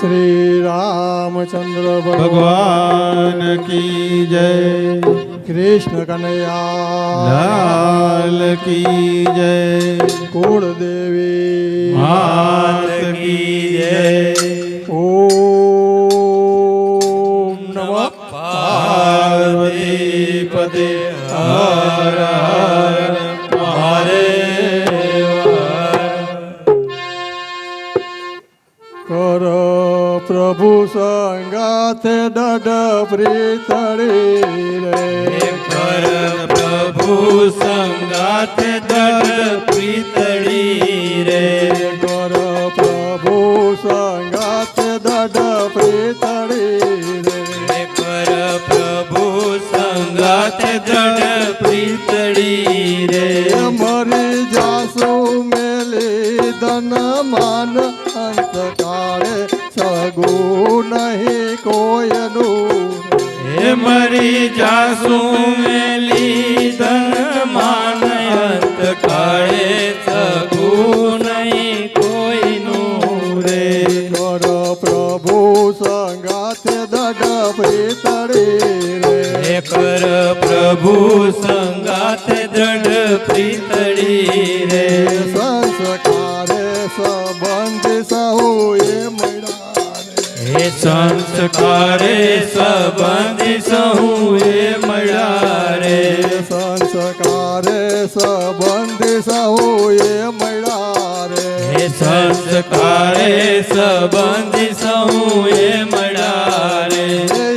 श्री रामचंद्र भगवान की जय। कृष्ण कन्हैया लाल की जय। कुल देवी मात की जय। ओम नमः पार्वती पते हर हर महादेव। कर प्रभु संगाते डड प्रीतड़ी रे। कर प्रभु संगात दड प्रीतड़ी रे। कर प्रभु संगाते डड प्रीतड़ी रे। कर प्रभु संगात दड प्रीतड़ी रे। मरी जासु मेली धन मान अंत काळे सगु नहीं कोयनु। हे मरी जासु मेली धन मान अंत काळे सगु नहीं कोई नूरे। कर प्रभु संगाते दड प्रीतड़ी रे। हे कर प्रभु संगात दृढ़ प्रीतड़ी रे। संस्कारे संबंध सहु ये मैडा रे। हे संस्कारे संबंध सहु ये मड़ा रे। संस्कारे संबंध सहु ये मैडा रे। हे संस्कारे संबंध सहु ये मड़ा रे।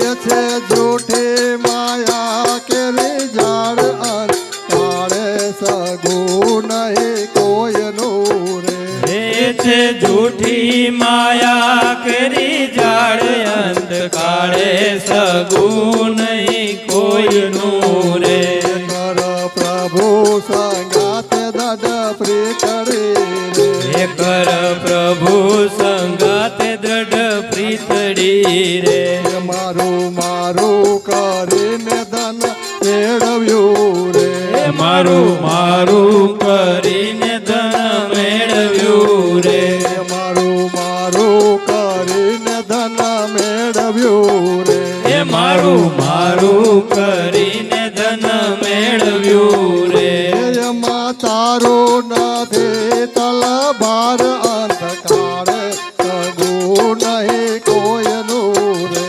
ये छे झूठी माया के रिजाड़ अंतारे सगु नहीं कोई नूरे। हे छे झूठी माया करी जाड़ अंत काळे सगु नहीं कोई नूरे। कर प्रभु संगाते दड प्रीतड़ी रे। हे कर प्रभु संगात दृढ़ प्रीतड़ी रे। मारू मारू કરીને ધન મેળવ્યું રે। મારું મારું કરીને ધન મેળવ્યું રે। મારું મારું કરીને ધન મેળવ્યું રે। એ મારું મારું કરીને ધન મેળવ્યું રે। એમાં તારું નથી તલવાર અંધકારે સગુ નહીં કોઈનું રે।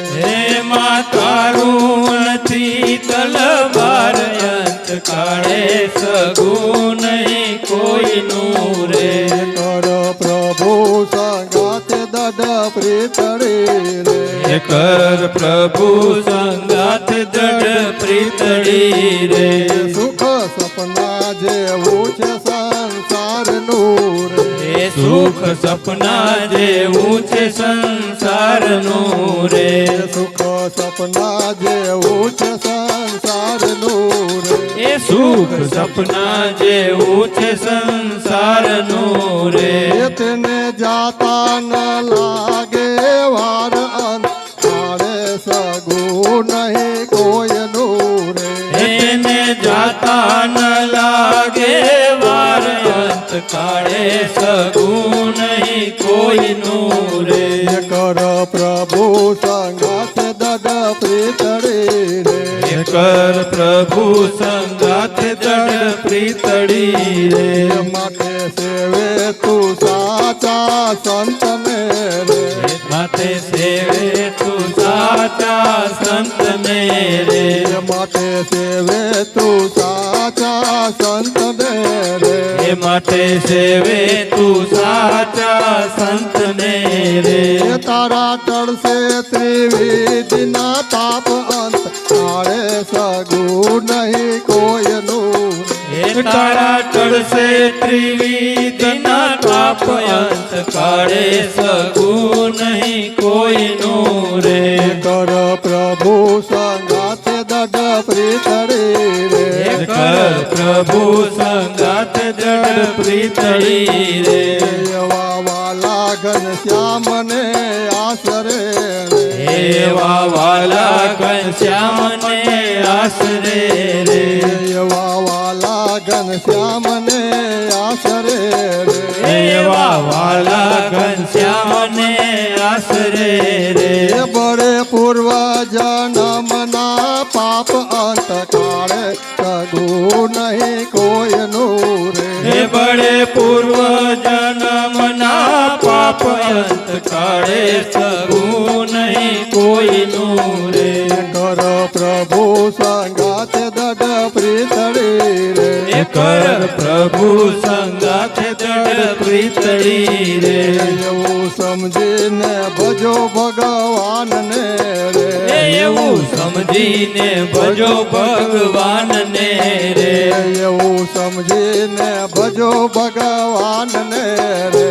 એમાં તારું નથી તલવાર અંત કાળે સગુ નહીં કોઈનું રે। કર પ્રભુ સંગાતે દડ પ્રીતડી રે। હે કર પ્રભુ સંગાત દૃઢ પ્રીતડી રે। સુખ સપના જેવું છે સંસારનું રે। એ સુખ સપના જેવું છે સંસારનું રે। સુખ સપના જેવું છે સંસારનું રે। એ સુખ સપના જેવું છે સંસારનું રે। તેને જાતા ન લાગે વાર અંતારે સગુ નહીં કોઈનું રે। એને જાતા ન લાગે વાર અંત કાળે સગુ નહીં કોઈનું રે। કર પ્રભુ સંગાતે દડ પ્રીતડી રે। હે કર પ્રભુ સંગાત દૃઢ પ્રીતડી રે। માટે સેવે તું સાચા સંતને રે। માતે સેવે તું સાચા સંતને રે। માટે સેવે તું સાચા સંતને રે। એ માટે સેવે તું સાચા સંતને રે। તારા ટળશે ત્રિવિધિના તાપ અંત કાળે સગુ નહીં કોઈનું। એ તારા ટળશે ત્રિવિધના તાપ અંત કાળે સગુ નહીં કોઈનું રે। કર પ્રભુ સંગાતે દડ પ્રીતડી રે। કર પ્રભુ સંગાત દૃઢ પ્રીતડી રે। એવા વાલા ઘનશ્યામને આસરે રે। એવા વાલા ઘનશ્યામને આશરે રે। એવા વાલા ઘનશ્યામને આસરે રે। એવા વાલા ઘનશ્યામને આશરે રે એ બળે પૂર્વ જન્મના પાપ અંત કાળે સગુ નહીં કોઈનું રે હે બળે પૂર્વ જન્મના પાપ અંત કાળે સગું નહીં કોઈનું રે કર પ્રભુ સંગાતે દડ પ્રીતળી રે એ કર પ્રભુ સંગાથે દડ પ્રીતળી રે એવું સમજીને ભજો ભગવાનને રે એ એવું સમજીને ભજો ભગવાનને રે એવું સમજીને ભજો ભગવાનને રે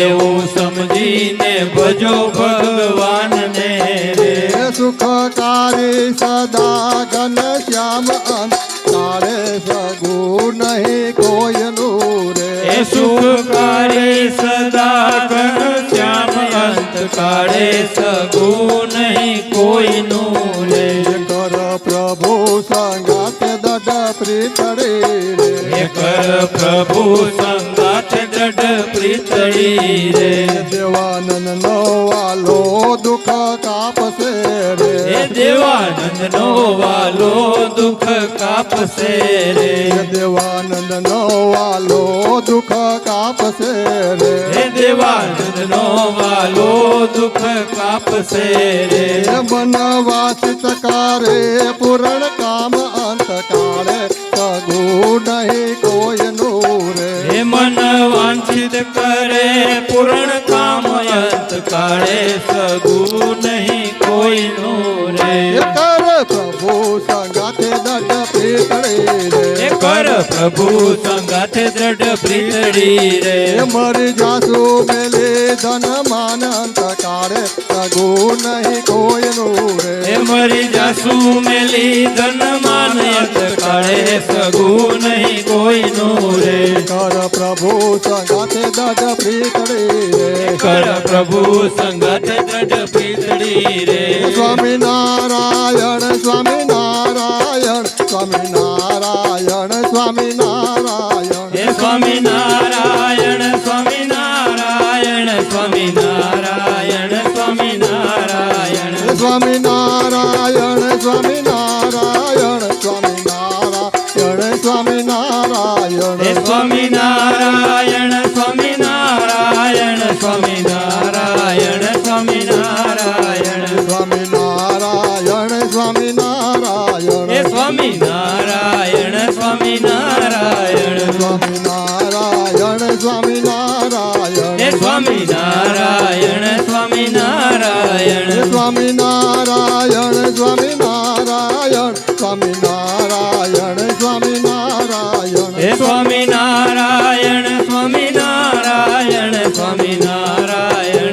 એવું સમજીને ભજો ભગવાનને રે હે સુખકારી સદા ઘન શ્યામ અંત કાળે સગુ નહીં કોઈનું રે એ સુખકારી સદા ઘનશ્યામ અંત કાળે સગું નહીં કોઈનું રે કર પ્રભુ સંગાતે દડ પ્રીતળી રે એ કર પ્રભુ સંગાથે દડ પ્રીતળી રે દેવાનંદ નો વાલો દુઃખ કાપશે રે એ દેવાનંદ નો વાલો દુઃખ કાપશે રે દેવાનંદ નો વાલો દુઃખ કાપશે રે હે દેવાનંદ નો વાલો દુઃખ કાપશે રે વનવાસિત કરે પૂરણ કામ અંત કાળે સગુ નહીં કોઈનું રે હે મન વાંછિત કરે પૂર્ણ કામ અંત કાળે સગું નહીં કોઈનું રે કર પ્રભુ સંગાથે દડ પ્રીતળી રે એ કર પ્રભુ સંગાથે દ્રઢ પ્રીતળી રે મરી જાસુ મેલે ધન માન અંત કાળે સગુ નહીં કોઈનું રે એ મરી જાસુ મેલી ધન માન અંત કાળે સગું નહીં કોઈનું રે કર પ્રભુ સંગાથે દડ પ્રીતળી રે કર પ્રભુ સંગાથે દ્રઢ પ્રીતળી રે સ્વામિનારાયણ સ્વામિનારાયણ સ્વામિનારાયણ સ્વામિનારાયણ હે સ્વામિનારાયણ સ્વામિનારાયણ સ્વામિનારાયણ સ્વામિનારાયણ સ્વામિનારાયણ સ્વામિનારાયણ સ્વામિનારાયણ સ્વામિનારાયણ હે સ્વામિનારાયણ સ્વામિનારાયણ સ્વામિનારાયણ સ્વામિનારાયણ સ્વામિનારાયણ સ્વામિનારાયણ હે સ્વામિનારાયણ સ્વામિનારાયણ સ્વામિનારાયણ સ્વામિનારાયણ હે સ્વામિનારાયણ સ્વામિનારાયણ સ્વામિનારાયણ સ્વામિનારાયણ સ્વામિનારાયણ સ્વામિનારાયણ હે સ્વામિનારાયણ સ્વામિનારાયણ સ્વામિનારાયણ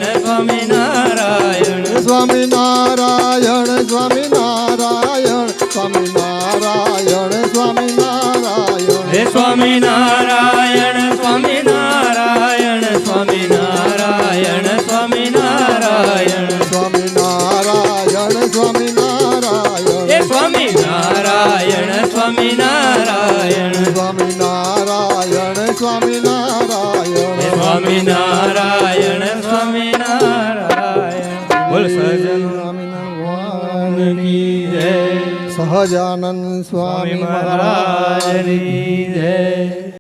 સ્વામિનારાયણ સ્વામિનારાયણ સ્વામિનારાયણ સ્વામિનારાયણ સ્વામિનારાયણ હે સ્વામિનારાયણ સ્વામિનારાયણ સ્વામિનારાયણ સ્વામિનારાયણ સ્વામિનારાયણ સ્વામિનારાયણ હે સ્વામિનારાયણ સ્વામિનારાયણ સ્વામિનારાયણ સ્વામિનારાયણ હે સ્વામિનારાયણ સ્વામિનારાયણ બોલ સહજાનંદ ભગવાનની જય સહજાનંદ સ્વામી સ્વામી મહારાજની જય